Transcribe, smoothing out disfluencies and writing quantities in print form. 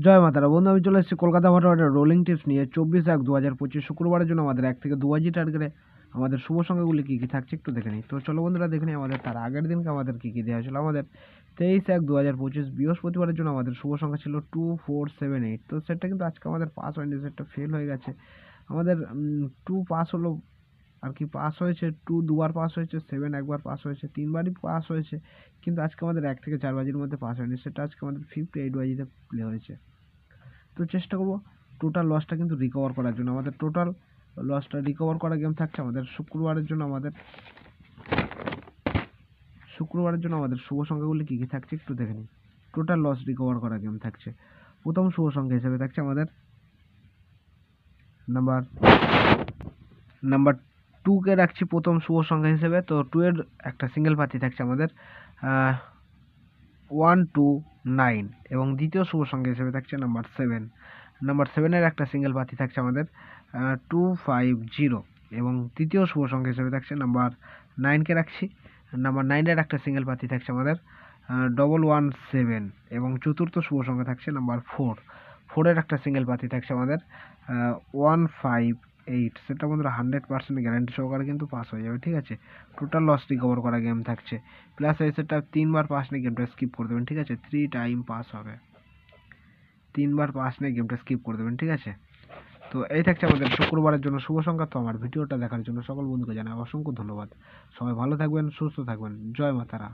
জয় মাতারা বন্ধু, আমি চলে এসেছি কলকাতা ভাটাবাটের রোলিং টিপস নিয়ে 24/1/2025 শুক্রবারের জন্য আমাদের 1 থেকে 2 টার্গেটে আমাদের শুভ সংখ্যাগুলি কী কী থাকছে একটু দেখে নিই। তো চলো বন্ধুরা দেখে নিই আমাদের তার আগের দিনকে আমাদের কী কী দেওয়া হয়েছিল। আমাদের 23/1/2025 বৃহস্পতিবারের জন্য আমাদের শুভ সংখ্যা ছিল 2478। তো সেটা কিন্তু আজকে আমাদের পাস হয়নি, সেটা ফেল হয়ে গেছে। আমাদের 2 পাস হলো আর কি, পাস হয়েছে 2 দুবার পাস হয়েছে, 7 একবার পাস হয়েছে, 3বারই পাস হয়েছে। কিন্তু আজকে আমাদের 1 থেকে 4 বাজির মধ্যে পাস হয়নি, সেটা আজকে আমাদের 58 বাজিতে প্লে হয়েছে। তো চেষ্টা করব টোটাল লসটা কিন্তু রিকভার করার জন্য। আমাদের টোটাল লসটা রিকভার করা গেম থাকছে আমাদের শুক্রবারের জন্য। আমাদের শুভ সংখ্যাগুলি কী কী থাকছে একটু দেখে নিই। টোটাল লস রিকভার করা গেম থাকছে। প্রথম শুভ সংখ্যা হিসেবে থাকছে আমাদের নাম্বার 2 কে রাখছি প্রথম শুভ সংখ্যা হিসেবে। তো 2 এর একটা সিঙ্গেল পাতি থাকছে আমাদের 129 এবং দ্বিতীয় শুভ সংখ্যা হিসেবে থাকছে নাম্বার 7। নাম্বার 7 এর একটা সিঙ্গেল পাতি থাকছে আমাদের 250 এবং তৃতীয় শুভ সংখ্যা হিসেবে থাকছে নাম্বার 9 কে রাখছি। নাম্বার 9 এর একটা সিঙ্গেল পাতি থাকছে আমাদের 117 এবং চতুর্থ শুভ সংখ্যা থাকছে নাম্বার 4 এর একটা সিঙ্গেল পাতি থাকছে আমাদের 158। সেটা বন্ধুরা 100% গ্যারান্টি সহকারে কিন্তু পাস হয়ে যাবে, ঠিক আছে। টোটাল লস রিকভার করা গেম থাকছে। প্লাস এই সেটটা 3বার পাস নিয়ে গেমটা স্কিপ করে দেবেন, ঠিক আছে। 3 টাইম পাস হবে, 3বার পাস নিয়ে গেমটা স্কিপ করে দেবেন, ঠিক আছে। তো এই থাকছে আমাদের শুক্রবারের জন্য শুভ সংখ্যা। তো আমার ভিডিওটা দেখার জন্য সকল বন্ধুকে জানাই অসংখ্য ধন্যবাদ। সবাই ভালো থাকবেন, সুস্থ থাকবেন। জয় মাতারা।